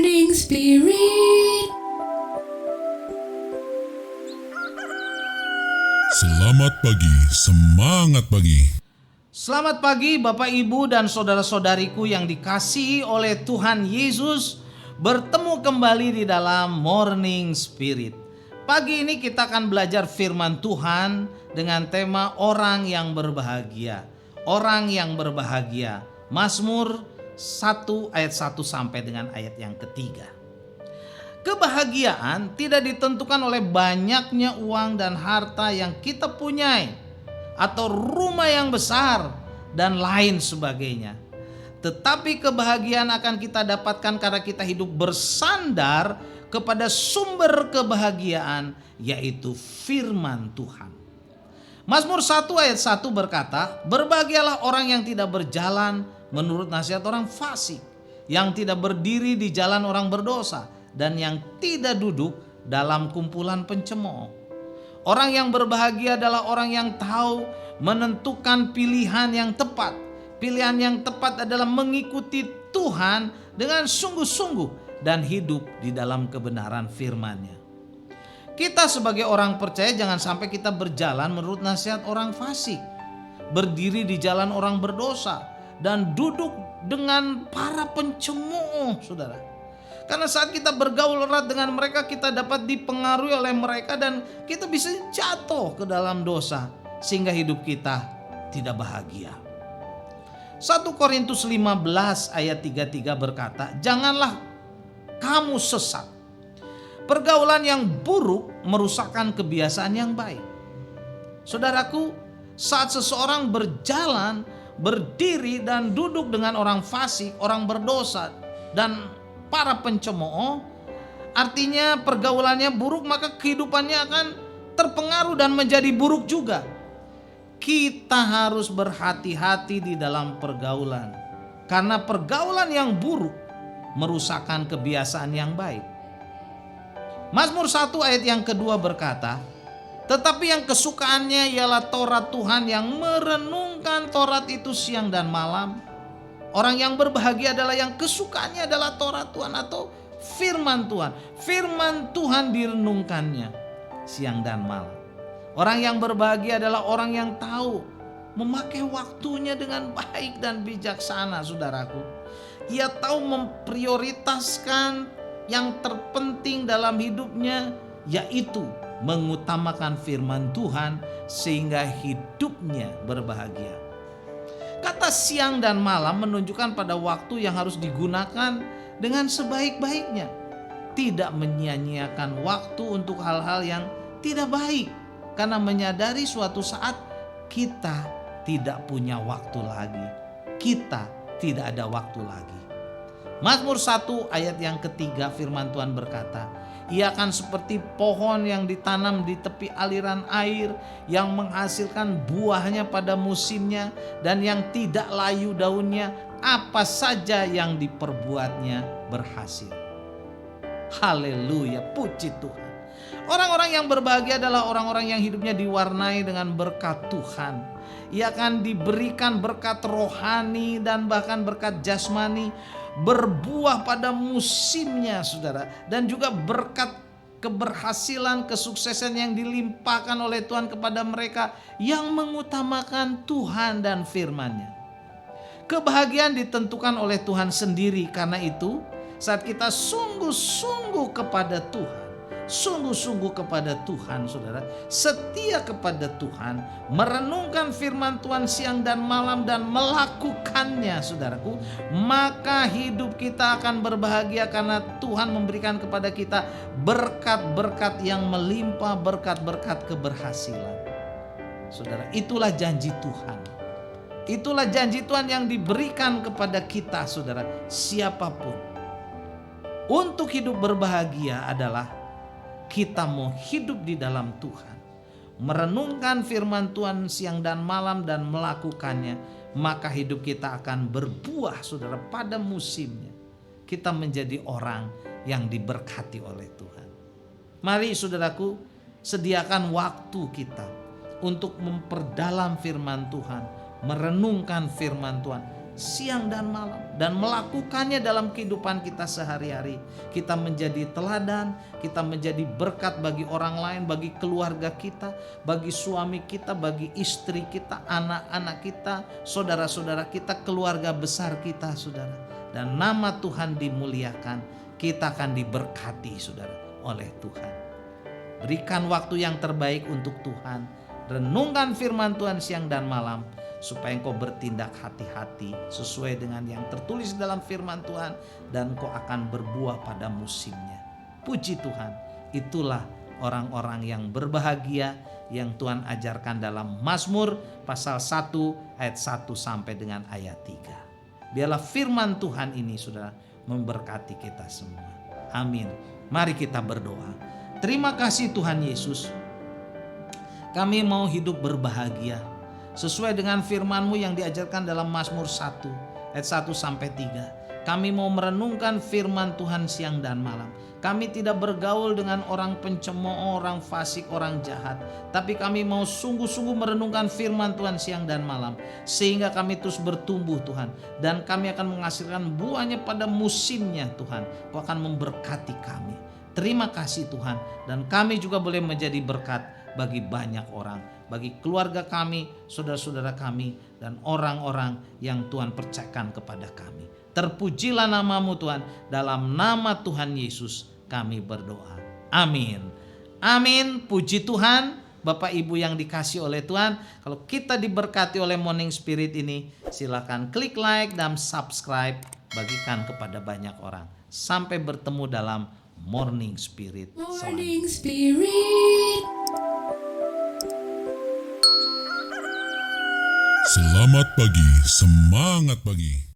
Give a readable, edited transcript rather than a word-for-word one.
Morning Spirit. Selamat pagi, semangat pagi. Selamat pagi Bapak Ibu dan saudara-saudariku yang dikasihi oleh Tuhan Yesus. Bertemu kembali di dalam Morning Spirit. Pagi ini kita akan belajar firman Tuhan dengan tema orang yang berbahagia. Orang yang berbahagia. Mazmur 1 ayat 1 sampai dengan ayat yang ketiga. Kebahagiaan tidak ditentukan oleh banyaknya uang dan harta yang kita punyai, atau rumah yang besar dan lain sebagainya. Tetapi kebahagiaan akan kita dapatkan karena kita hidup bersandar kepada sumber kebahagiaan, yaitu firman Tuhan. Mazmur 1 ayat 1 berkata, "Berbahagialah orang yang tidak berjalan menurut nasihat orang fasik, yang tidak berdiri di jalan orang berdosa, dan yang tidak duduk dalam kumpulan pencemooh." Orang yang berbahagia adalah orang yang tahu menentukan pilihan yang tepat. Pilihan yang tepat adalah mengikuti Tuhan dengan sungguh-sungguh dan hidup di dalam kebenaran firman-Nya. Kita sebagai orang percaya jangan sampai kita berjalan menurut nasihat orang fasik, berdiri di jalan orang berdosa, dan duduk dengan para pencemooh, saudara. Karena saat kita bergaul erat dengan mereka, kita dapat dipengaruhi oleh mereka dan kita bisa jatuh ke dalam dosa sehingga hidup kita tidak bahagia. 1 Korintus 15 ayat 33 berkata, "Janganlah kamu sesat. Pergaulan yang buruk merusakkan kebiasaan yang baik." Saudaraku, saat seseorang berjalan, berdiri dan duduk dengan orang fasik, orang berdosa, dan para pencemooh, artinya pergaulannya buruk, maka kehidupannya akan terpengaruh dan menjadi buruk juga. Kita harus berhati-hati di dalam pergaulan, karena pergaulan yang buruk merusakkan kebiasaan yang baik. Mazmur 1 ayat yang kedua berkata, "Tetapi yang kesukaannya ialah Taurat Tuhan, yang merenungkan Taurat itu siang dan malam." Orang yang berbahagia adalah yang kesukaannya adalah Taurat Tuhan atau firman Tuhan. Firman Tuhan direnungkannya siang dan malam. Orang yang berbahagia adalah orang yang tahu memakai waktunya dengan baik dan bijaksana, saudaraku. Ia tahu memprioritaskan yang terpenting dalam hidupnya, yaitu mengutamakan firman Tuhan sehingga hidupnya berbahagia. Kata siang dan malam menunjukkan pada waktu yang harus digunakan dengan sebaik-baiknya. Tidak menyia-nyiakan waktu untuk hal-hal yang tidak baik, karena menyadari suatu saat kita tidak punya waktu lagi. Kita tidak ada waktu lagi. Mazmur 1 ayat yang ketiga firman Tuhan berkata, "Ia akan seperti pohon yang ditanam di tepi aliran air, yang menghasilkan buahnya pada musimnya, dan yang tidak layu daunnya, apa saja yang diperbuatnya berhasil." Haleluya, puji Tuhan. Orang-orang yang berbahagia adalah orang-orang yang hidupnya diwarnai dengan berkat Tuhan. Ia akan diberikan berkat rohani dan bahkan berkat jasmani, berbuah pada musimnya, saudara, dan juga berkat keberhasilan, kesuksesan yang dilimpahkan oleh Tuhan kepada mereka yang mengutamakan Tuhan dan firman-Nya. Kebahagiaan ditentukan oleh Tuhan sendiri. Karena itu, saat kita sungguh-sungguh kepada Tuhan, sungguh-sungguh kepada Tuhan, saudara, setia kepada Tuhan, merenungkan firman Tuhan siang dan malam dan melakukannya, saudaraku, maka hidup kita akan berbahagia karena Tuhan memberikan kepada kita berkat-berkat yang melimpah, berkat-berkat keberhasilan. Saudara, itulah janji Tuhan. Itulah janji Tuhan yang diberikan kepada kita, saudara, siapapun. Untuk hidup berbahagia adalah kita mau hidup di dalam Tuhan, merenungkan firman Tuhan siang dan malam dan melakukannya, maka hidup kita akan berbuah, saudara, pada musimnya. Kita menjadi orang yang diberkati oleh Tuhan. Mari, saudaraku, sediakan waktu kita untuk memperdalam firman Tuhan, merenungkan firman Tuhan siang dan malam, dan melakukannya dalam kehidupan kita sehari-hari. Kita menjadi teladan, kita menjadi berkat bagi orang lain, bagi keluarga kita, bagi suami kita, bagi istri kita, anak-anak kita, saudara-saudara kita, keluarga besar kita, saudara. Dan nama Tuhan dimuliakan, kita akan diberkati, saudara, oleh Tuhan. Berikan waktu yang terbaik untuk Tuhan. Renungkan firman Tuhan siang dan malam, supaya engkau bertindak hati-hati sesuai dengan yang tertulis dalam firman Tuhan, dan engkau akan berbuah pada musimnya. Puji Tuhan, itulah orang-orang yang berbahagia yang Tuhan ajarkan dalam Mazmur pasal 1 ayat 1 sampai dengan ayat 3. Biarlah firman Tuhan ini, saudara, memberkati kita semua. Amin. Mari kita berdoa. Terima kasih Tuhan Yesus. Kami mau hidup berbahagia sesuai dengan firman-Mu yang diajarkan dalam Mazmur 1 ayat 1 sampai 3. Kami mau merenungkan firman Tuhan siang dan malam. Kami tidak bergaul dengan orang pencemooh, orang fasik, orang jahat, tapi kami mau sungguh-sungguh merenungkan firman Tuhan siang dan malam, sehingga kami terus bertumbuh, Tuhan, dan kami akan menghasilkan buahnya pada musimnya. Tuhan, Kau akan memberkati kami. Terima kasih Tuhan, dan kami juga boleh menjadi berkat bagi banyak orang, bagi keluarga kami, saudara-saudara kami, dan orang-orang yang Tuhan percayakan kepada kami. Terpujilah nama-Mu Tuhan, dalam nama Tuhan Yesus kami berdoa. Amin. Amin. Puji Tuhan. Bapak Ibu yang dikasih oleh Tuhan, kalau kita diberkati oleh Morning Spirit ini, silakan klik like dan subscribe, bagikan kepada banyak orang. Sampai bertemu dalam Morning Spirit. Morning Spirit. Selamat pagi, semangat pagi.